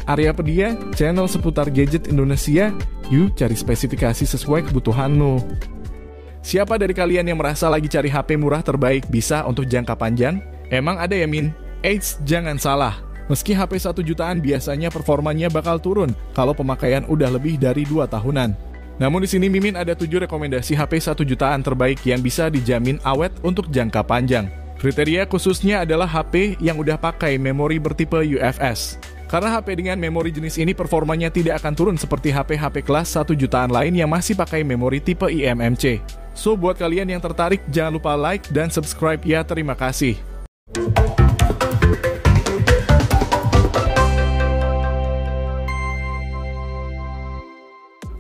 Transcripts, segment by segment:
Aryapedia, channel seputar gadget Indonesia. Yuk cari spesifikasi sesuai kebutuhanmu. Siapa dari kalian yang merasa lagi cari HP murah terbaik bisa untuk jangka panjang? Emang ada ya Min? Eits, jangan salah. Meski HP 1 jutaan biasanya performanya bakal turun kalau pemakaian udah lebih dari 2 tahunan. Namun di sini Mimin ada 7 rekomendasi HP 1 jutaan terbaik yang bisa dijamin awet untuk jangka panjang. Kriteria khususnya adalah HP yang udah pakai memori bertipe UFS. Karena HP dengan memori jenis ini performanya tidak akan turun seperti HP-HP kelas 1 jutaan lain yang masih pakai memori tipe eMMC. So buat kalian yang tertarik jangan lupa like dan subscribe ya, terima kasih.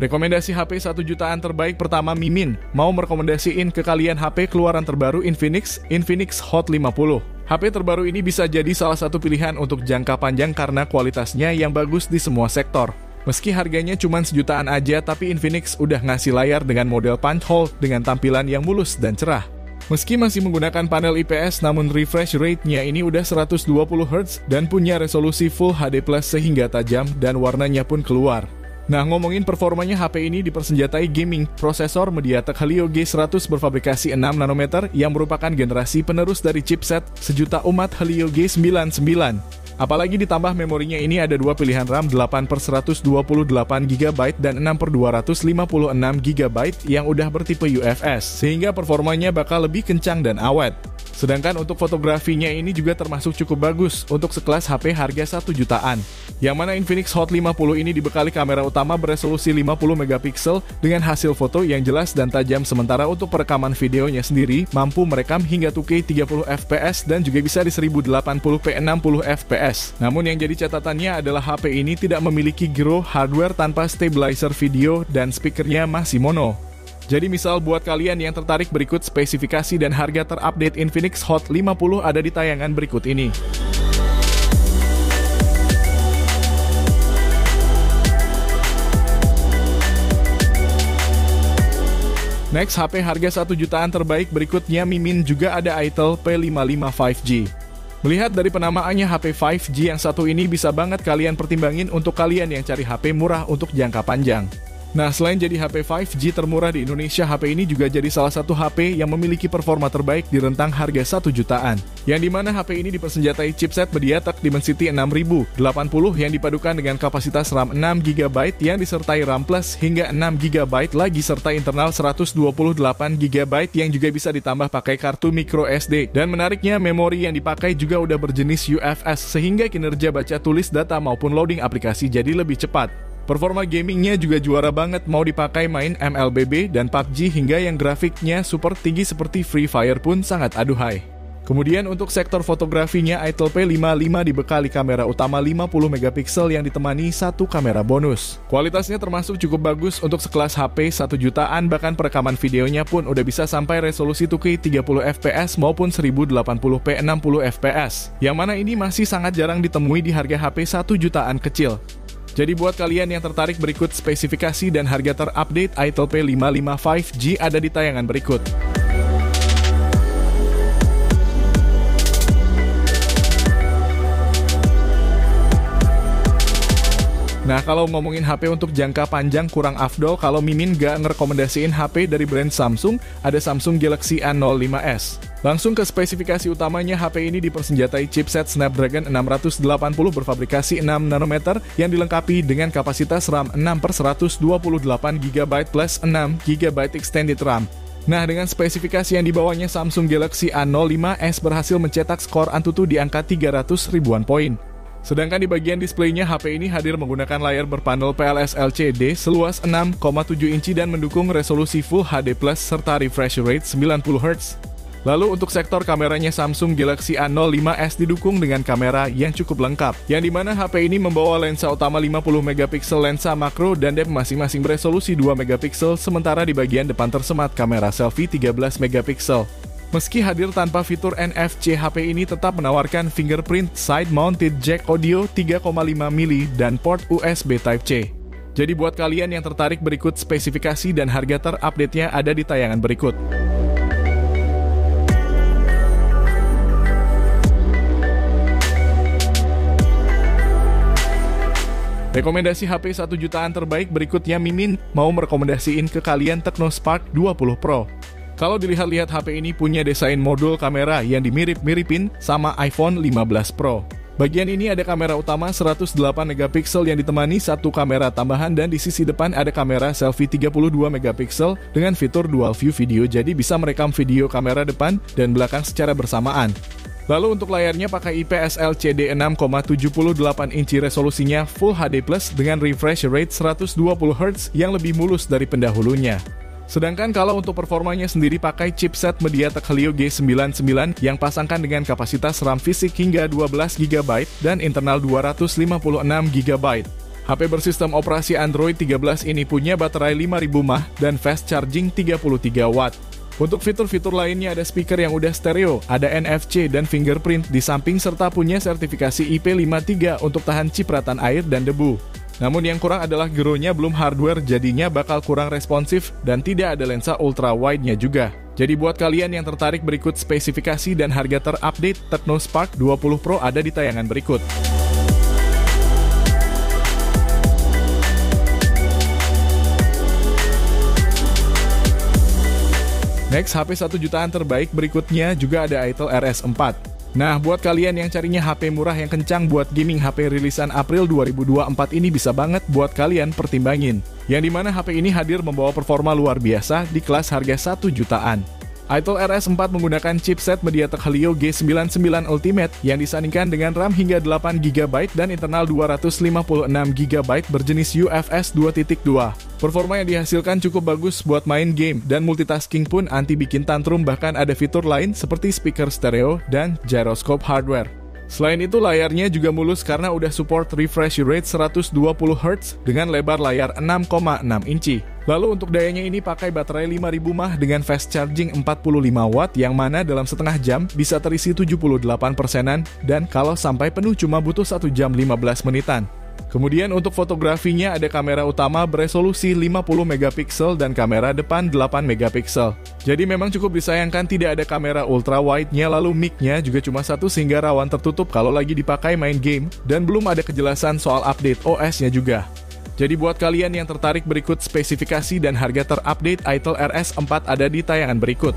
Rekomendasi HP 1 jutaan terbaik pertama Mimin mau merekomendasiin ke kalian HP keluaran terbaru Infinix Hot 50. HP terbaru ini bisa jadi salah satu pilihan untuk jangka panjang karena kualitasnya yang bagus di semua sektor. Meski harganya cuma sejutaan aja, tapi Infinix udah ngasih layar dengan model punch hole dengan tampilan yang mulus dan cerah. Meski masih menggunakan panel IPS, namun refresh rate-nya ini udah 120 Hz dan punya resolusi Full HD Plus sehingga tajam dan warnanya pun keluar. Nah, ngomongin performanya, HP ini dipersenjatai gaming prosesor MediaTek Helio G100 berfabrikasi 6 nanometer yang merupakan generasi penerus dari chipset sejuta umat Helio G99. Apalagi ditambah memorinya ini ada 2 pilihan RAM 8/128GB dan 6/256GB yang udah bertipe UFS, sehingga performanya bakal lebih kencang dan awet. Sedangkan untuk fotografinya ini juga termasuk cukup bagus untuk sekelas HP harga 1 jutaan. Yang mana Infinix Hot 50 ini dibekali kamera utama beresolusi 50 megapiksel dengan hasil foto yang jelas dan tajam, sementara untuk perekaman videonya sendiri mampu merekam hingga 2K 30 fps dan juga bisa di 1080p 60 fps. Namun yang jadi catatannya adalah HP ini tidak memiliki gyro hardware tanpa stabilizer video dan speakernya masih mono. Jadi misal buat kalian yang tertarik, berikut spesifikasi dan harga terupdate Infinix Hot 50 ada di tayangan berikut ini. Next, HP harga 1 jutaan terbaik berikutnya Mimin juga ada Itel P55 5G. Melihat dari penamaannya HP 5G yang satu ini bisa banget kalian pertimbangin untuk kalian yang cari HP murah untuk jangka panjang. Nah, selain jadi HP 5G termurah di Indonesia, HP ini juga jadi salah satu HP yang memiliki performa terbaik di rentang harga 1 jutaan. Yang dimana HP ini dipersenjatai chipset MediaTek Dimensity 6080 yang dipadukan dengan kapasitas RAM 6GB yang disertai RAM Plus hingga 6GB lagi serta internal 128GB yang juga bisa ditambah pakai kartu micro SD. Dan menariknya, memori yang dipakai juga udah berjenis UFS sehingga kinerja baca tulis data maupun loading aplikasi jadi lebih cepat. Performa gamingnya juga juara banget, mau dipakai main MLBB dan PUBG hingga yang grafiknya super tinggi seperti Free Fire pun sangat aduhai. Kemudian untuk sektor fotografinya, Itel P55 dibekali kamera utama 50 megapiksel yang ditemani satu kamera bonus. Kualitasnya termasuk cukup bagus untuk sekelas HP 1 jutaan, bahkan perekaman videonya pun udah bisa sampai resolusi 2K 30 fps maupun 1080p 60 fps. Yang mana ini masih sangat jarang ditemui di harga HP 1 jutaan kecil. Jadi buat kalian yang tertarik, berikut spesifikasi dan harga terupdate Itel P55 5G ada di tayangan berikut. Nah, kalau ngomongin HP untuk jangka panjang kurang afdol kalau Mimin gak ngerekomendasiin HP dari brand Samsung, ada Samsung Galaxy A05s. Langsung ke spesifikasi utamanya, HP ini dipersenjatai chipset Snapdragon 680 berfabrikasi 6 nanometer yang dilengkapi dengan kapasitas RAM 6/128GB plus 6GB extended RAM. Nah, dengan spesifikasi yang dibawanya, Samsung Galaxy A05s berhasil mencetak skor Antutu di angka 300 ribuan poin. Sedangkan di bagian displaynya, HP ini hadir menggunakan layar berpanel PLS LCD seluas 6,7 inci dan mendukung resolusi Full HD Plus serta refresh rate 90 Hz. Lalu untuk sektor kameranya, Samsung Galaxy A05s didukung dengan kamera yang cukup lengkap, yang dimana HP ini membawa lensa utama 50 megapiksel lensa makro dan depth masing-masing beresolusi 2 megapiksel, sementara di bagian depan tersemat kamera selfie 13 megapiksel. Meski hadir tanpa fitur NFC, HP ini tetap menawarkan fingerprint, side-mounted jack audio 3,5 mili, dan port USB Type-C. Jadi buat kalian yang tertarik, berikut spesifikasi dan harga terupdate-nya ada di tayangan berikut. Rekomendasi HP 1 jutaan terbaik berikutnya Mimin mau merekomendasiin ke kalian Tecno Spark 20 Pro. Kalau dilihat-lihat HP ini punya desain modul kamera yang dimirip-miripin sama iPhone 15 Pro. Bagian ini ada kamera utama 108 megapiksel yang ditemani satu kamera tambahan dan di sisi depan ada kamera selfie 32 megapiksel dengan fitur dual view video jadi bisa merekam video kamera depan dan belakang secara bersamaan. Lalu untuk layarnya pakai IPS LCD 6,78 inci resolusinya Full HD Plus dengan refresh rate 120 Hz yang lebih mulus dari pendahulunya. Sedangkan kalau untuk performanya sendiri pakai chipset MediaTek Helio G99 yang pasangkan dengan kapasitas RAM fisik hingga 12 GB dan internal 256 GB. HP bersistem operasi Android 13 ini punya baterai 5000 mAh dan fast charging 33 Watt. Untuk fitur-fitur lainnya ada speaker yang udah stereo, ada NFC dan fingerprint di samping serta punya sertifikasi IP53 untuk tahan cipratan air dan debu. Namun yang kurang adalah geronya belum hardware jadinya bakal kurang responsif dan tidak ada lensa ultra wide-nya juga. Jadi buat kalian yang tertarik berikut spesifikasi dan harga terupdate Tecno Spark 20 Pro ada di tayangan berikut. Next, HP 1 jutaan terbaik berikutnya juga ada Itel RS4. Nah, buat kalian yang carinya HP murah yang kencang buat gaming, HP rilisan April 2024 ini bisa banget buat kalian pertimbangin. Yang dimana HP ini hadir membawa performa luar biasa di kelas harga 1 jutaan. Itel RS4 menggunakan chipset MediaTek Helio G99 Ultimate yang disandingkan dengan RAM hingga 8 GB dan internal 256 GB berjenis UFS 2.2. Performa yang dihasilkan cukup bagus buat main game dan multitasking pun anti bikin tantrum, bahkan ada fitur lain seperti speaker stereo dan gyroscope hardware. Selain itu layarnya juga mulus karena udah support refresh rate 120 Hz dengan lebar layar 6,6 inci. Lalu untuk dayanya ini pakai baterai 5000 mAh dengan fast charging 45 Watt yang mana dalam setengah jam bisa terisi 78%-an dan kalau sampai penuh cuma butuh 1 jam 15 menitan. Kemudian untuk fotografinya ada kamera utama beresolusi 50 megapiksel dan kamera depan 8 megapiksel. Jadi memang cukup disayangkan tidak ada kamera ultra wide-nya, lalu mic-nya juga cuma satu sehingga rawan tertutup kalau lagi dipakai main game dan belum ada kejelasan soal update OS-nya juga. Jadi buat kalian yang tertarik berikut spesifikasi dan harga terupdate Itel RS4 ada di tayangan berikut.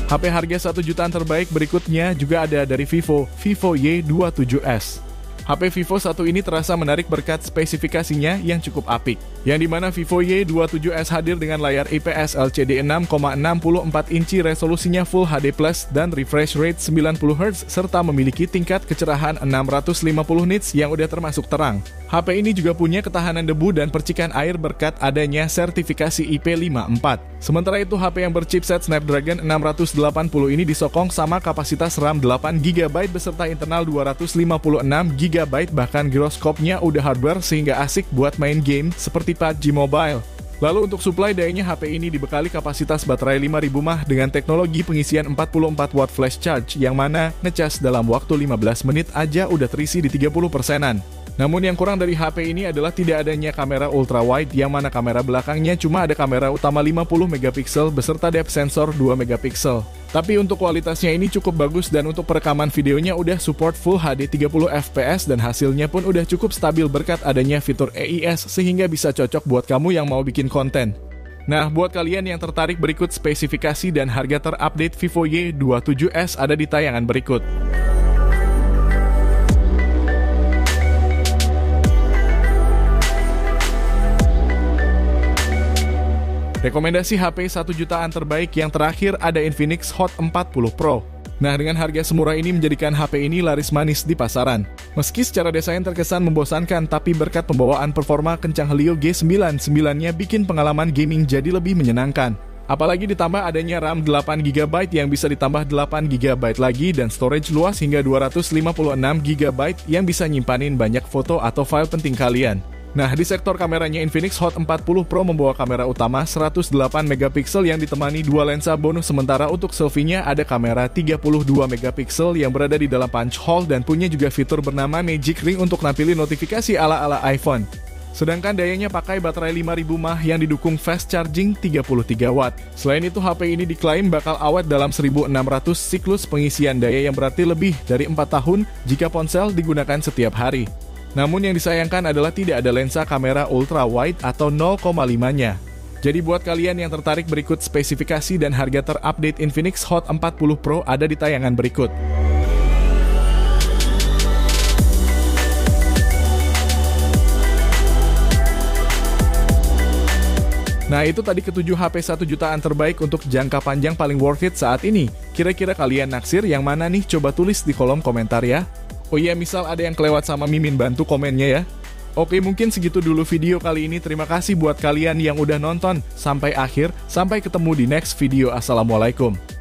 HP harga 1 jutaan terbaik berikutnya juga ada dari Vivo Y27S. HP Vivo 1 ini terasa menarik berkat spesifikasinya yang cukup apik, yang dimana Vivo Y27S hadir dengan layar IPS LCD 6,64 inci resolusinya Full HD Plus dan refresh rate 90 Hz serta memiliki tingkat kecerahan 650 nits yang udah termasuk terang. HP ini juga punya ketahanan debu dan percikan air berkat adanya sertifikasi IP54. Sementara itu HP yang berchipset Snapdragon 680 ini disokong sama kapasitas RAM 8 GB beserta internal 256 GB, bahkan giroskopnya udah hardware sehingga asik buat main game seperti PUBG Mobile. Lalu untuk suplai dayanya HP ini dibekali kapasitas baterai 5000 mAh dengan teknologi pengisian 44 watt flash charge yang mana ngecas dalam waktu 15 menit aja udah terisi di 30%-an. Namun yang kurang dari HP ini adalah tidak adanya kamera ultra wide yang mana kamera belakangnya cuma ada kamera utama 50 megapiksel beserta depth sensor 2 megapiksel. Tapi untuk kualitasnya ini cukup bagus dan untuk perekaman videonya udah support Full HD 30 fps dan hasilnya pun udah cukup stabil berkat adanya fitur EIS sehingga bisa cocok buat kamu yang mau bikin konten. Nah, buat kalian yang tertarik berikut spesifikasi dan harga terupdate Vivo Y27S ada di tayangan berikut. Rekomendasi HP 1 jutaan terbaik yang terakhir ada Infinix Hot 40 Pro. Nah, dengan harga semurah ini menjadikan HP ini laris manis di pasaran. Meski secara desain terkesan membosankan, tapi berkat pembawaan performa kencang Helio G99-nya bikin pengalaman gaming jadi lebih menyenangkan. Apalagi ditambah adanya RAM 8 GB yang bisa ditambah 8 GB lagi dan storage luas hingga 256 GB yang bisa nyimpanin banyak foto atau file penting kalian. Nah, di sektor kameranya Infinix Hot 40 Pro membawa kamera utama 108 megapiksel yang ditemani dua lensa bonus, sementara untuk selfie-nya ada kamera 32 megapiksel yang berada di dalam punch hole dan punya juga fitur bernama Magic Ring untuk nampilin notifikasi ala-ala iPhone. Sedangkan dayanya pakai baterai 5000 mAh yang didukung fast charging 33 watt. Selain itu, HP ini diklaim bakal awet dalam 1600 siklus pengisian daya yang berarti lebih dari 4 tahun jika ponsel digunakan setiap hari. Namun yang disayangkan adalah tidak ada lensa kamera ultra wide atau 0,5-nya. Jadi buat kalian yang tertarik, berikut spesifikasi dan harga terupdate Infinix Hot 40 Pro ada di tayangan berikut. Nah, itu tadi ketujuh HP 1 jutaan terbaik untuk jangka panjang paling worth it saat ini. Kira-kira kalian naksir yang mana nih? Coba tulis di kolom komentar ya. Oh iya, misal ada yang kelewat sama Mimin, bantu komennya ya. Oke, mungkin segitu dulu video kali ini. Terima kasih buat kalian yang udah nonton sampai akhir. Sampai ketemu di next video. Assalamualaikum.